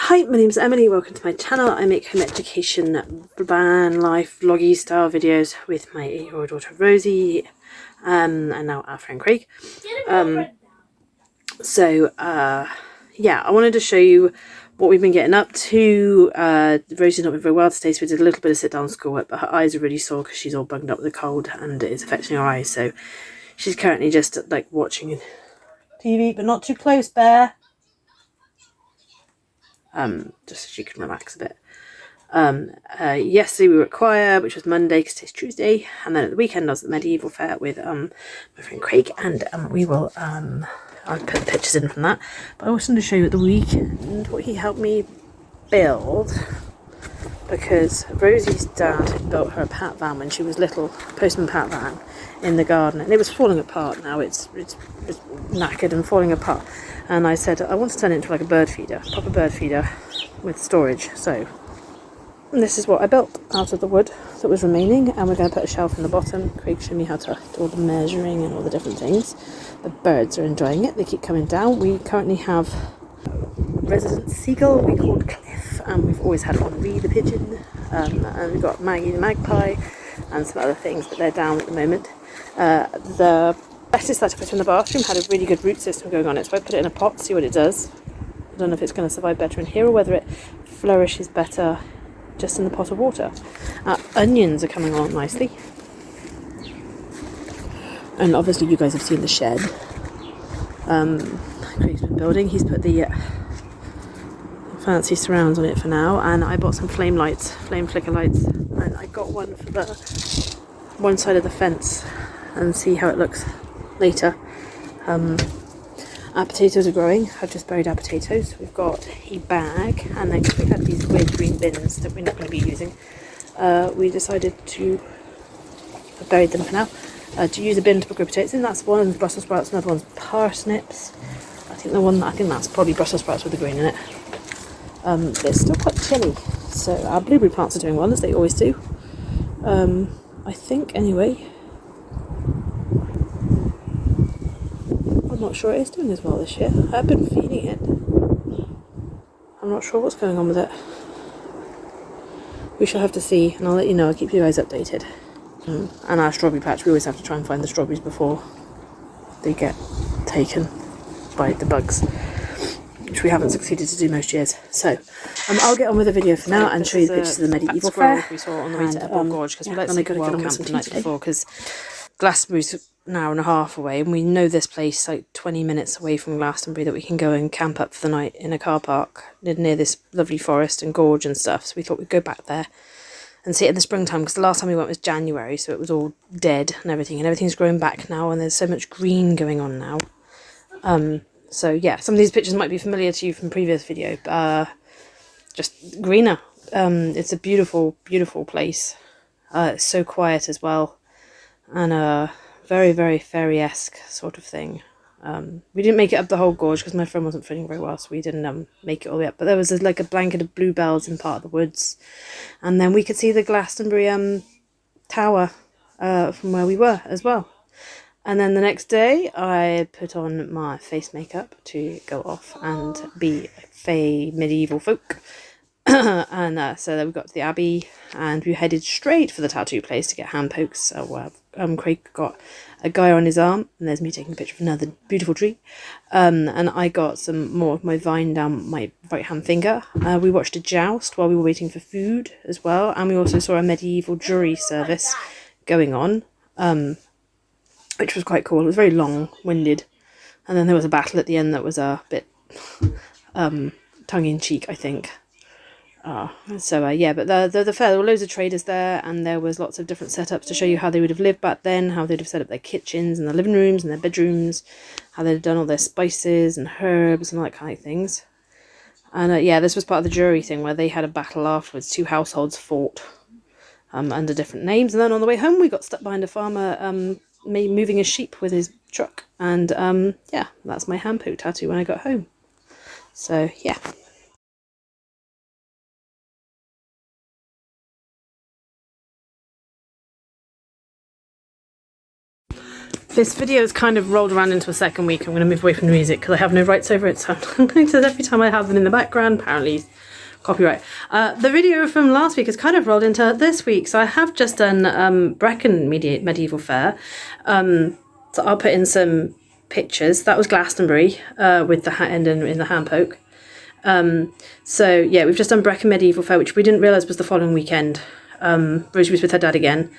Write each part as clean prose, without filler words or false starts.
Hi, my name's Emily, welcome to my channel. I make home education, van life, vloggy style videos with my 8-year-old daughter Rosie and now our friend Craig. Yeah, I wanted to show you what we've been getting up to. Rosie's not been very well today, so we did a little bit of sit down schoolwork, but her eyes are really sore because she's all bunged up with a cold and it's affecting her eyes, so she's currently just like watching TV, but not too close, Bear. Just so she can relax a bit. Yesterday we were at choir, which was Monday because today's Tuesday, and then at the weekend I was at the medieval fair with my friend Craig, and we will I'll put the pictures in from that, but I wanted to show you at the weekend what he helped me build, because Rosie's dad had built her a pat van when she was little, a postman pat van in the garden, and it was falling apart now. It's knackered and falling apart, and I said I want to turn it into like a bird feeder, proper bird feeder with storage. So this is what I built out of the wood that was remaining, and we're going to put a shelf in the bottom. Craig showed me how to do all the measuring and all the different things. The birds are enjoying it, they keep coming down. We currently have a resident seagull we called Cliff, and we've always had Henri the pigeon, and we've got Maggie the magpie and some other things, but they're down at the moment. The lettuce that I put in the bathroom had a really good root system going on it, so I put it in a pot to see what it does. I don't know if it's going to survive better in here or whether it flourishes better just in the pot of water. Onions are coming along nicely, and obviously you guys have seen the shed Craig's been building. He's put the fancy surrounds on it for now, and I bought some flame flicker lights, and I got one for the one side of the fence and see how it looks later. Our potatoes are growing. I've just buried our potatoes. We've got a bag, and then we had these weird green bins that we're not going to be using. We decided to bury them for now, to use a bin to put potatoes in. That's one, Brussels sprouts, another one's parsnips. I think that's probably Brussels sprouts with the green in it. It's still quite chilly, so our blueberry plants are doing well, as they always do. I think anyway. I'm not sure it is doing as well this year. I've been feeding it. I'm not sure what's going on with it. We shall have to see, and I'll let you know. I'll keep you guys updated. And our strawberry patch, we always have to try and find the strawberries before they get taken by the bugs, which we haven't succeeded to do most years. So I'll get on with the video for now and show you the pictures of the medieval fair we saw on the way to Ebor Gorge, because we like to I take a got wild on camp with the night today. before, because Glastonbury's an hour and a half away, and we know this place like 20 minutes away from Glastonbury that we can go and camp up for the night in a car park near this lovely forest and gorge and stuff. So we thought we'd go back there and see it in the springtime, because the last time we went was January, so it was all dead and everything's growing back now, and there's so much green going on now. So yeah, some of these pictures might be familiar to you from previous video, but just greener. It's a beautiful, beautiful place. It's so quiet as well, and very, very fairy-esque sort of thing. We didn't make it up the whole gorge because my friend wasn't feeling very well, so we didn't make it all the way up. But there was like a blanket of bluebells in part of the woods, and then we could see the Glastonbury tower from where we were as well. And then the next day I put on my face makeup to go off and be fae medieval folk. And so then we got to the Abbey, and we headed straight for the tattoo place to get hand pokes. So Craig got a guy on his arm, and there's me taking a picture of another beautiful tree. And I got some more of my vine down my right hand finger. We watched a joust while we were waiting for food as well, and we also saw a medieval jury service going on, which was quite cool. It was very long-winded, And then there was a battle at the end that was a bit tongue-in-cheek, I think. Yeah, but the fair, there were loads of traders there, and there was lots of different setups to show you how they would have lived back then, how they'd have set up their kitchens and their living rooms and their bedrooms, how they'd have done all their spices and herbs and all that kind of things. And yeah, this was part of the jury thing where they had a battle afterwards. 2 households fought under different names, and then on the way home we got stuck behind a farmer moving his sheep with his truck, and yeah, that's my hand poke tattoo when I got home. So yeah. This video has kind of rolled around into a second week. I'm going to move away from the music because I have no rights over it, so I'm going to, every time I have them in the background, apparently copyright. The video from last week has kind of rolled into this week, so I have just done Brecon Medieval Fair. So I'll put in some pictures. That was Glastonbury with the end in the hand poke. So yeah, we've just done Brecon Medieval Fair, which we didn't realise was the following weekend. Rosie was with her dad again.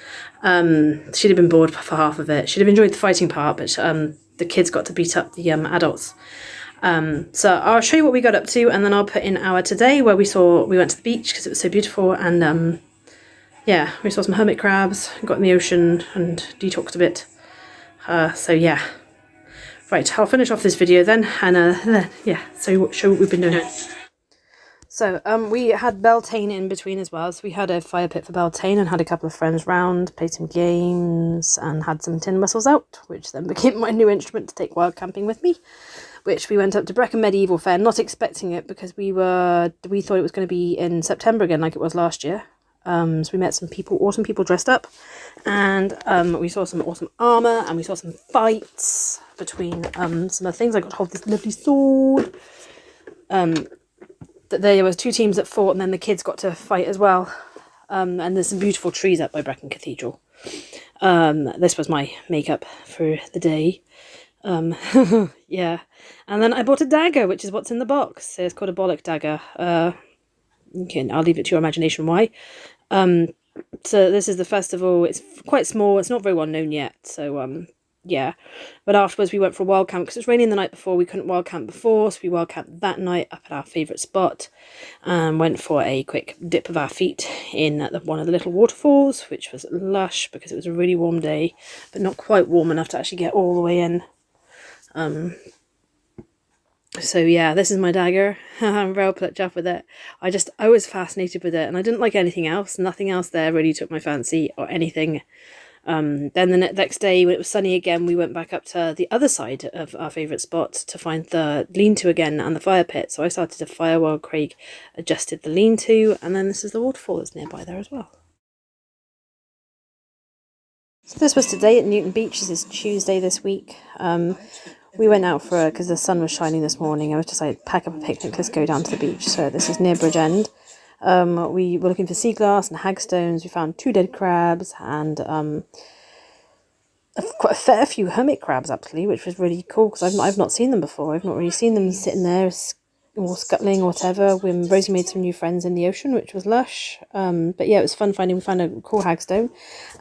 She'd have been bored for half of it. She'd have enjoyed the fighting part, but the kids got to beat up the adults. So I'll show you what we got up to, and then I'll put in our today where we went to the beach because it was so beautiful, and yeah, we saw some hermit crabs, got in the ocean and detoxed a bit. So yeah. Right, I'll finish off this video then, and then yeah, so show what we've been doing. So we had Beltane in between as well, so we had a fire pit for Beltane and had a couple of friends round, played some games and had some tin whistles out, which then became my new instrument to take wild camping with me, which we went up to Brecon Medieval Fair, not expecting it because we thought it was going to be in September again like it was last year. So we met some people, awesome people dressed up, and we saw some awesome armour, and we saw some fights between some of the things. I got to hold this lovely sword. There was 2 teams that fought, and then the kids got to fight as well. And there's some beautiful trees up by Brecon Cathedral. This was my makeup for the day. Yeah. And then I bought a dagger, which is what's in the box. So it's called a bollock dagger. Okay, I'll leave it to your imagination why. So this is the festival. It's quite small. It's not very well known yet. So yeah, but afterwards we went for a wild camp because it was raining the night before. We couldn't wild camp before, so we wild camped that night up at our favourite spot, and went for a quick dip of our feet in one of the little waterfalls, which was lush because it was a really warm day, but not quite warm enough to actually get all the way in. So yeah, this is my dagger. I'm real plucked up with it. I was fascinated with it, and I didn't like anything else. Nothing else there really took my fancy or anything. Then the next day, when it was sunny again, we went back up to the other side of our favourite spot to find the lean-to again and the fire pit. So I started a fire while Craig adjusted the lean-to, and then this is the waterfall that's nearby there as well. So this was today at Newton Beach. This is Tuesday this week. We went out because the sun was shining this morning. I was just like, pack up a picnic, let's go down to the beach. So this is near Bridgend. We were looking for sea glass and hagstones. We found 2 dead crabs and quite a fair few hermit crabs actually, which was really cool because I've not seen them before. I've not really seen them sitting there or scuttling or whatever. Rosie made some new friends in the ocean, which was lush. But yeah, it was fun we found a cool hagstone,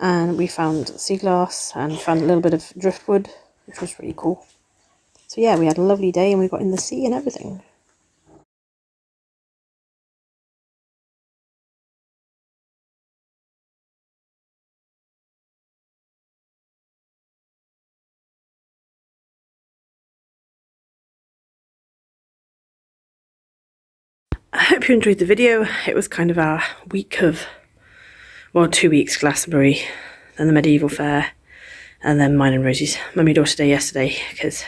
and we found sea glass and found a little bit of driftwood, which was really cool. So yeah, we had a lovely day and we got in the sea and everything. I hope you enjoyed the video. It was kind of our week of, well, 2 weeks Glastonbury, then the Medieval Fair, and then mine and Rosie's mummy daughter day yesterday, because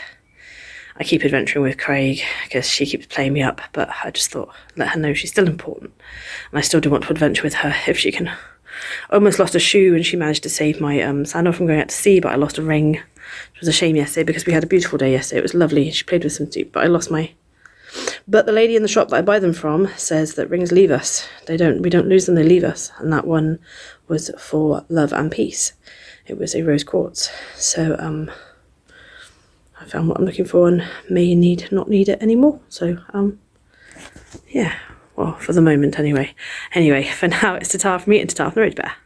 I keep adventuring with Craig because she keeps playing me up, but I just thought, let her know she's still important, and I still do want to adventure with her if she can. I almost lost a shoe and she managed to save my sandal from going out to sea, but I lost a ring. It was a shame yesterday because we had a beautiful day yesterday. It was lovely. She played with some too, but I lost my... But the lady in the shop that I buy them from says that rings leave us. We don't lose them, they leave us. And that one was for love and peace. It was a rose quartz. So I found what I'm looking for and may not need it anymore. So yeah, well, for the moment anyway. Anyway, for now it's ta-ta from me and ta-ta from the Road Bear.